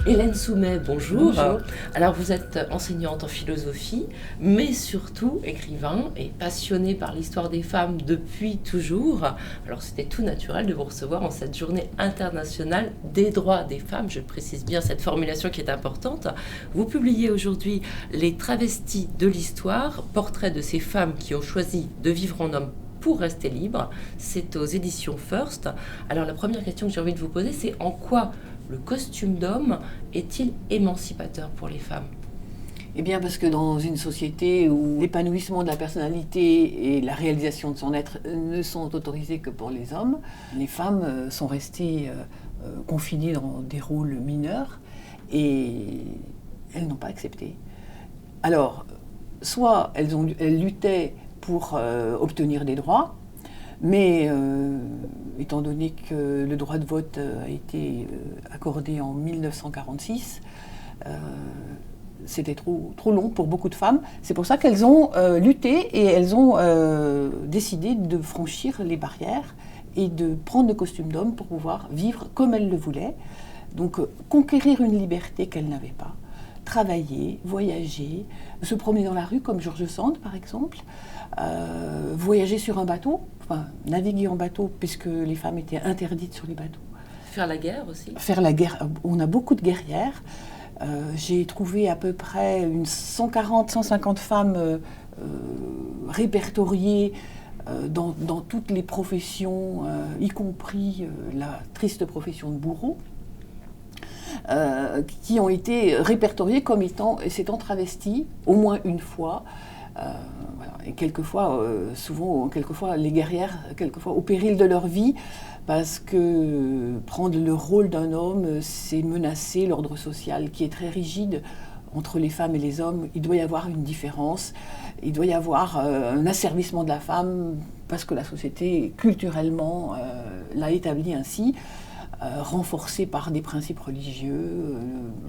Hélène Soumet, bonjour. Bonjour. Alors vous êtes enseignante en philosophie, mais surtout écrivain et passionnée par l'histoire des femmes depuis toujours. Alors c'était tout naturel de vous recevoir en cette journée internationale des droits des femmes. Je précise bien cette formulation qui est importante. Vous publiez aujourd'hui Les travestis de l'histoire, portrait de ces femmes qui ont choisi de vivre en homme pour rester libre. C'est aux éditions First. Alors la première question que j'ai envie de vous poser, c'est en quoi le costume d'homme est-il émancipateur pour les femmes ? Eh bien, parce que dans une société où l'épanouissement de la personnalité et la réalisation de son être ne sont autorisés que pour les hommes, les femmes sont restées confinées dans des rôles mineurs et elles n'ont pas accepté. Alors, soit elles luttaient pour obtenir des droits, mais étant donné que le droit de vote a été accordé en 1946, c'était trop long pour beaucoup de femmes. C'est pour ça qu'elles ont lutté et elles ont décidé de franchir les barrières et de prendre le costume d'homme pour pouvoir vivre comme elles le voulaient. Donc conquérir une liberté qu'elles n'avaient pas. Travailler, voyager, se promener dans la rue comme George Sand par exemple, voyager sur un bateau, enfin naviguer en bateau puisque les femmes étaient interdites sur les bateaux. Faire la guerre aussi ? Faire la guerre, on a beaucoup de guerrières. J'ai trouvé à peu près 140-150 femmes répertoriées dans toutes les professions, y compris la triste profession de bourreau. Qui ont été répertoriées comme s'étant travesties au moins une fois. Voilà. Et quelquefois, quelquefois les guerrières, quelquefois au péril de leur vie, parce que prendre le rôle d'un homme, c'est menacer l'ordre social qui est très rigide entre les femmes et les hommes. Il doit y avoir une différence, il doit y avoir un asservissement de la femme, parce que la société, culturellement, l'a établi ainsi. Renforcé par des principes religieux,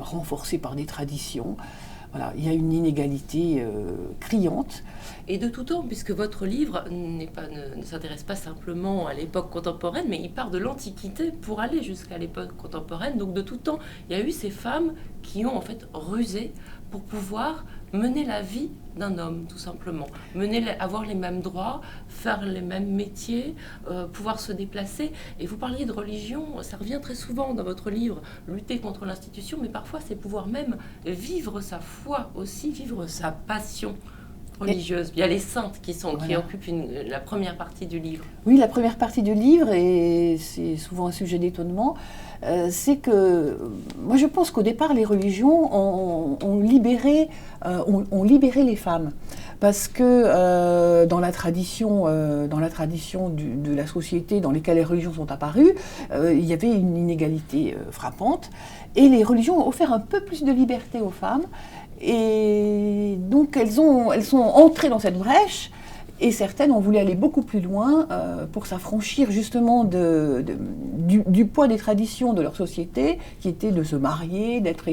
renforcé par des traditions. Voilà, il y a une inégalité criante. Et de tout temps, puisque votre livre ne s'intéresse pas simplement à l'époque contemporaine, mais il part de l'Antiquité pour aller jusqu'à l'époque contemporaine. Donc de tout temps, il y a eu ces femmes qui ont en fait rusé pour pouvoir mener la vie d'un homme, tout simplement. Avoir les mêmes droits, faire les mêmes métiers, pouvoir se déplacer. Et vous parliez de religion, ça revient très souvent dans votre livre, lutter contre l'institution, mais parfois c'est pouvoir même vivre sa foi aussi, vivre sa passion religieuse. Il y a les saintes qui occupent la première partie du livre. Oui, la première partie du livre, et c'est souvent un sujet d'étonnement, c'est que moi je pense qu'au départ les religions ont libéré les femmes. Parce que dans la tradition de la société dans laquelle les religions sont apparues, il y avait une inégalité frappante. Et les religions ont offert un peu plus de liberté aux femmes. Et donc elles sont entrées dans cette brèche. Et certaines ont voulu aller beaucoup plus loin pour s'affranchir justement du poids des traditions de leur société, qui était de se marier, d'être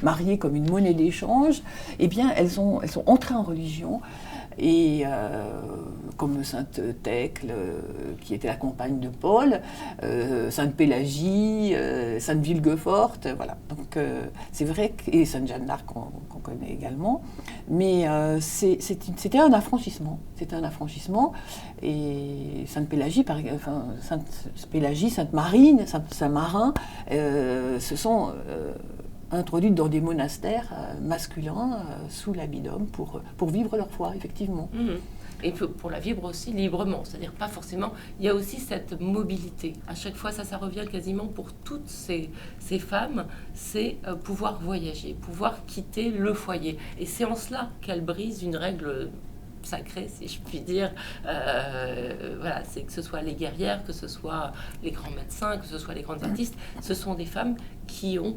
mariées comme une monnaie d'échange. Eh bien, elles sont entrées en religion. Et comme Sainte Thècle, qui était la compagne de Paul, Sainte Pélagie, Sainte Villegefordt, voilà. Donc c'est vrai et Sainte Jeanne d'Arc qu'on connaît également, mais c'était un affranchissement. C'était un affranchissement. Et Sainte Pélagie, Sainte Marine, Saint Marin, se sont introduites dans des monastères masculins sous l'habit d'homme pour vivre leur foi, effectivement. Mmh. Et pour la vivre aussi librement, c'est-à-dire pas forcément, il y a aussi cette mobilité. À chaque fois, ça revient quasiment pour toutes ces femmes, c'est pouvoir voyager, pouvoir quitter le foyer. Et c'est en cela qu'elles brisent une règle sacrée, si je puis dire. Voilà, c'est que ce soit les guerrières, que ce soit les grands médecins, que ce soit les grandes artistes, ce sont des femmes qui ont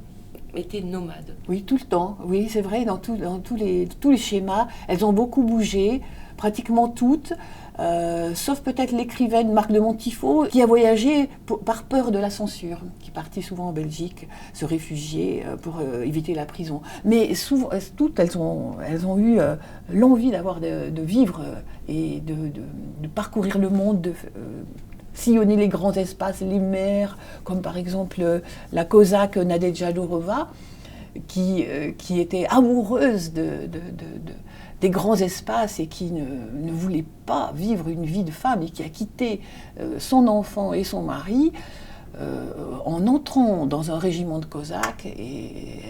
été nomades. Oui, tout le temps. Oui, c'est vrai, dans tous les schémas, elles ont beaucoup bougé, pratiquement toutes, sauf peut-être l'écrivaine Marthe de Montifoux, qui a voyagé par peur de la censure, qui partit souvent en Belgique, se réfugier pour éviter la prison. Mais souvent, toutes, elles ont eu l'envie de vivre et de parcourir le monde, sillonner les grands espaces, les mers, comme par exemple la Cosaque Nadezhda Jourova, qui était amoureuse des grands espaces et qui ne voulait pas vivre une vie de femme et qui a quitté son enfant et son mari en entrant dans un régiment de Cosaques. Et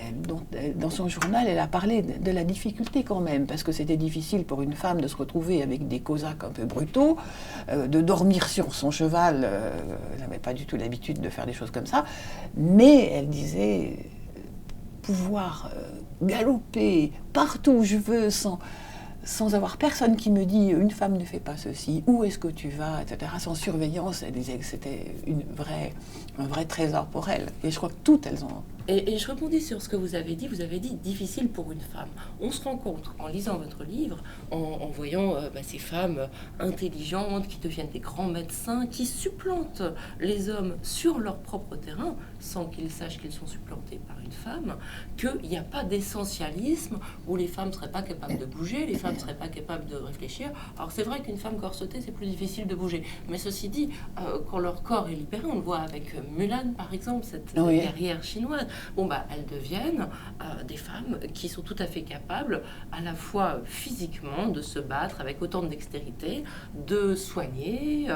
dans son journal, elle a parlé de la difficulté quand même, parce que c'était difficile pour une femme de se retrouver avec des Cosaques un peu brutaux, de dormir sur son cheval. Elle n'avait pas du tout l'habitude de faire des choses comme ça, mais elle disait pouvoir galoper partout où je veux sans avoir personne qui me dit une femme ne fait pas ceci, où est-ce que tu vas, etc. Sans surveillance, elle disait que c'était un vrai trésor pour elle. Et je crois que toutes elles ont. Et je rebondis sur ce que vous avez dit difficile pour une femme. On se rend compte en lisant votre livre, en voyant ces femmes intelligentes qui deviennent des grands médecins, qui supplantent les hommes sur leur propre terrain, sans qu'ils sachent qu'ils sont supplantés par une femme, qu'il n'y a pas d'essentialisme où les femmes ne seraient pas capables de bouger, les femmes ne seraient pas capables de réfléchir. Alors c'est vrai qu'une femme corsetée, c'est plus difficile de bouger. Mais ceci dit, quand leur corps est libéré, on le voit avec Mulan par exemple, cette guerrière chinoise, elles deviennent des femmes qui sont tout à fait capables, à la fois physiquement, de se battre avec autant de dextérité, de soigner,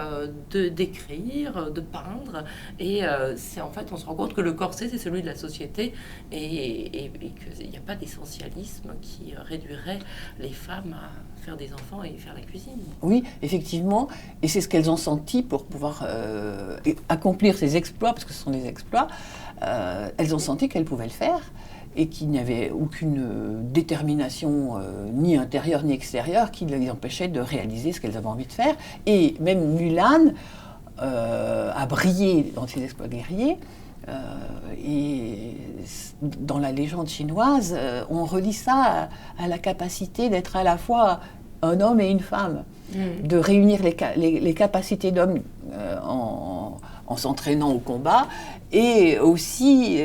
d'écrire, de peindre. Et c'est en fait, on se rend compte que le corset, c'est celui de la société et qu'il n'y a pas d'essentialisme qui réduirait les femmes à faire des enfants et faire la cuisine. Oui, effectivement, et c'est ce qu'elles ont senti pour pouvoir accomplir ces exploits, parce que ce sont des exploits. Elles ont senti qu'elles pouvaient le faire et qu'il n'y avait aucune détermination ni intérieure ni extérieure qui les empêchait de réaliser ce qu'elles avaient envie de faire. Et même Mulan a brillé dans ses exploits guerriers. Et dans la légende chinoise, on relie ça à la capacité d'être à la fois un homme et une femme, de réunir les capacités d'homme en s'entraînant au combat, et aussi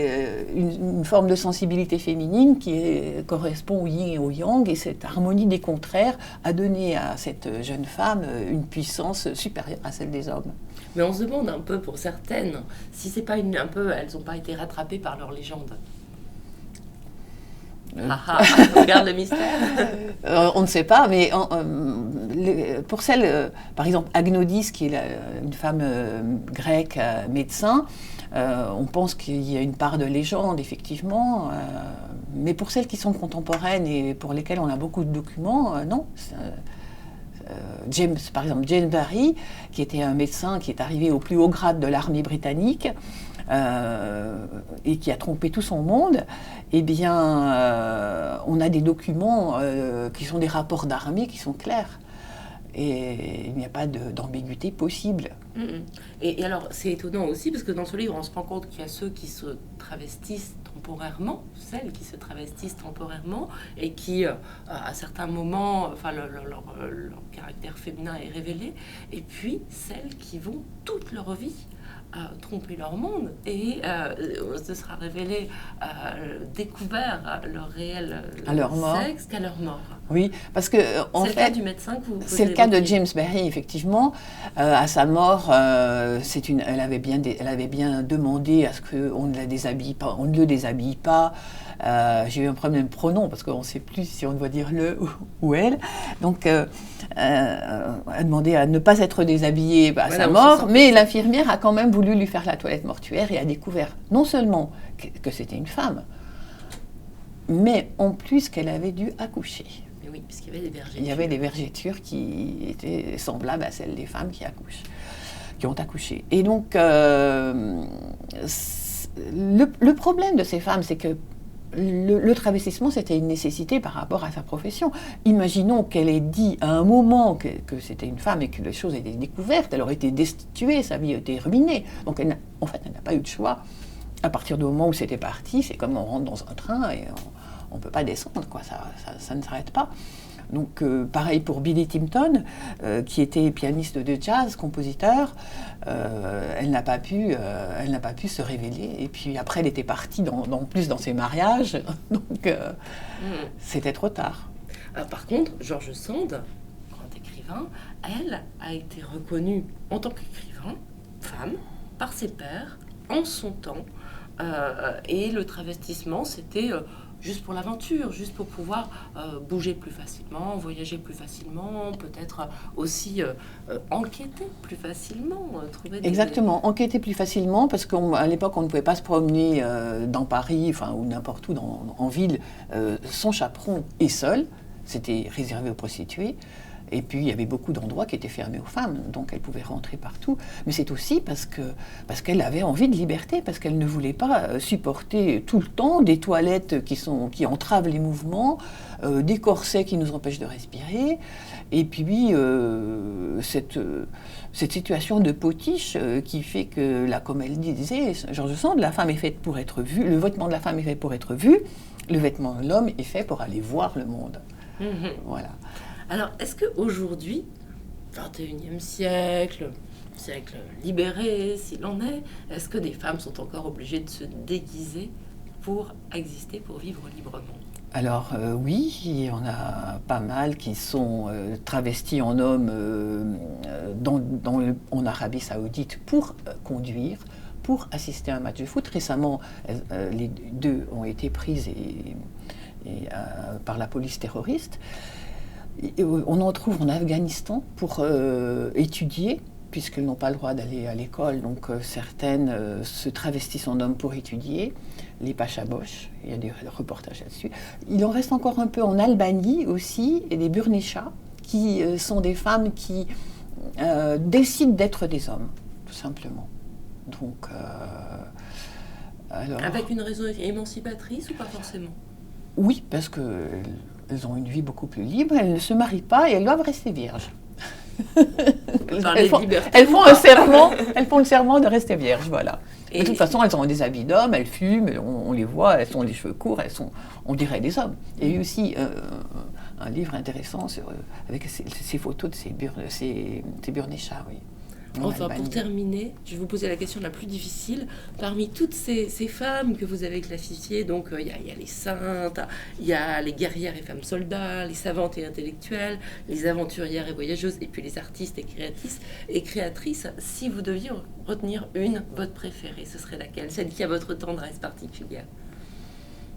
une forme de sensibilité féminine qui correspond au yin et au yang, et cette harmonie des contraires a donné à cette jeune femme une puissance supérieure à celle des hommes. Mais on se demande un peu pour certaines si c'est pas elles n'ont pas été rattrapées par leur légende. Regarde le mystère. On ne sait pas, mais pour celle, par exemple, Agnodis, qui est une femme grecque, médecin, on pense qu'il y a une part de légende, effectivement, mais pour celles qui sont contemporaines et pour lesquelles on a beaucoup de documents, non. Par exemple, James Barry, qui était un médecin qui est arrivé au plus haut grade de l'armée britannique, et qui a trompé tout son monde, eh bien, on a des documents qui sont des rapports d'armée qui sont clairs. Et il n'y a pas d'ambiguïté possible. Et alors, c'est étonnant aussi, parce que dans ce livre, on se rend compte qu'il y a ceux qui se travestissent temporairement, celles qui se travestissent temporairement, et qui, à certains moments, leur caractère féminin est révélé, et puis celles qui vont toute leur vie tromper leur monde, et ce sera révélé, découvert leur réel sexe qu'à leur mort. Oui, parce que c'est le cas du médecin que vous c'est le cas de James Barry, effectivement. À sa mort, elle avait bien demandé à ce qu'on ne la déshabille pas, on ne le déshabille pas. J'ai eu un problème de pronom parce qu'on ne sait plus si on doit dire le ou elle. Donc, a demandé à ne pas être déshabillée à sa mort, mais l'infirmière a quand même voulu lui faire la toilette mortuaire et a découvert non seulement que c'était une femme, mais en plus qu'elle avait dû accoucher. Mais oui, puisqu'il y avait des vergetures. Il y avait des vergetures qui étaient semblables à celles des femmes qui ont accouché. Et donc, le problème de ces femmes, c'est que le travestissement, c'était une nécessité par rapport à sa profession. Imaginons qu'elle ait dit à un moment que c'était une femme et que les choses étaient découvertes, elle aurait été destituée, sa vie a été ruinée. Donc, elle n'a pas eu de choix. À partir du moment où c'était parti, c'est comme on rentre dans un train et on ne peut pas descendre, quoi. Ça ne s'arrête pas. Donc, pareil pour Billy Timpton, qui était pianiste de jazz, compositeur. Elle n'a pas pu se révéler. Et puis après, elle était partie plus dans ses mariages. Donc, c'était trop tard. Par contre, George Sand, grand écrivain, elle a été reconnue en tant qu'écrivain femme par ses pairs, en son temps. Et le travestissement, c'était juste pour l'aventure, juste pour pouvoir bouger plus facilement, voyager plus facilement, peut-être aussi enquêter plus facilement, trouver des... Exactement, enquêter plus facilement, parce qu'à l'époque, on ne pouvait pas se promener dans Paris, enfin, ou n'importe où en ville, sans chaperon et seul. C'était réservé aux prostituées. Et puis, il y avait beaucoup d'endroits qui étaient fermés aux femmes, donc elle pouvait rentrer partout. Mais c'est aussi parce qu'elle avait envie de liberté, parce qu'elle ne voulait pas supporter tout le temps des toilettes qui entravent les mouvements, des corsets qui nous empêchent de respirer, et puis cette situation de potiche qui fait que, là, comme elle disait, George Sand, la femme est faite pour être vue, le vêtement de la femme est fait pour être vu, le vêtement de l'homme est fait pour aller voir le monde. Voilà. Alors, est-ce qu'aujourd'hui, 21e siècle libéré s'il en est que des femmes sont encore obligées de se déguiser pour exister, pour vivre librement? Alors oui, il y en a pas mal qui sont travestis en hommes en Arabie Saoudite pour conduire, pour assister à un match de foot. Récemment, les deux ont été prises par la police terroriste. On en trouve en Afghanistan pour étudier, puisqu'elles n'ont pas le droit d'aller à l'école. Donc certaines se travestissent en hommes pour étudier. Les pachabosh, il y a des reportages là-dessus. Il en reste encore un peu en Albanie aussi, et des burnéchas, qui sont des femmes qui décident d'être des hommes, tout simplement. Donc, alors... Avec une raison émancipatrice ou pas forcément? Oui, parce qu'elles ont une vie beaucoup plus libre, elles ne se marient pas et elles doivent rester vierges. Elles font le serment de rester vierges, voilà. Et de toute façon, elles ont des habits d'hommes, elles fument, on les voit, elles ont les cheveux courts, on dirait des hommes. Il y a eu aussi un livre intéressant avec ces photos de ces burnéchas, oui. Enfin, pour terminer, je vais vous poser la question la plus difficile. Parmi toutes ces femmes que vous avez classifiées, donc il y a les saintes, il y a les guerrières et femmes soldats, les savantes et intellectuelles, les aventurières et voyageuses, et puis les artistes et créatrices, si vous deviez retenir votre préférée, ce serait laquelle? Celle qui a votre tendresse particulière?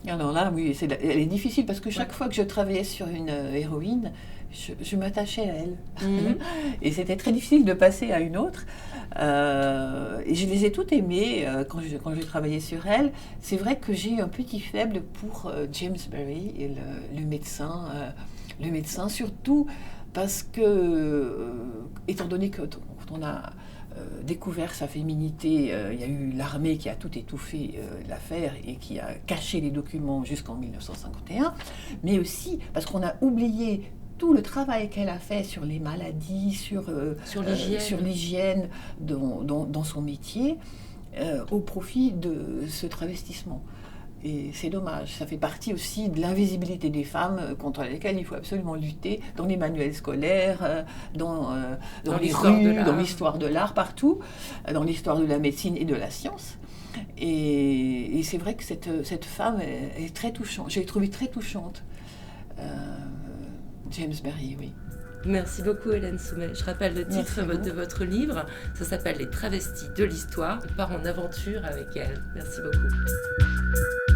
Alors là, oui, elle est difficile parce que chaque fois que je travaillais sur une héroïne, je m'attachais à elle. Et c'était très difficile de passer à une autre. Et je les ai toutes aimées quand je travaillais sur elle. C'est vrai que j'ai un petit faible pour James Barrie, et le médecin, surtout parce que, étant donné que quand on a découvert sa féminité, il y a eu l'armée qui a tout étouffé l'affaire et qui a caché les documents jusqu'en 1951, mais aussi parce qu'on a oublié tout le travail qu'elle a fait sur les maladies, sur l'hygiène dans son métier, au profit de ce travestissement. Et c'est dommage, ça fait partie aussi de l'invisibilité des femmes contre lesquelles il faut absolument lutter, dans les manuels scolaires, dans les rues, dans l'histoire de l'art, partout, dans l'histoire de la médecine et de la science. Et c'est vrai que cette femme est très touchante, je l'ai trouvée très touchante. James Barrie, oui. Merci beaucoup Hélène Soumet. Je rappelle le titre de votre livre, ça s'appelle Les travestis de l'histoire. On part en aventure avec elle. Merci beaucoup.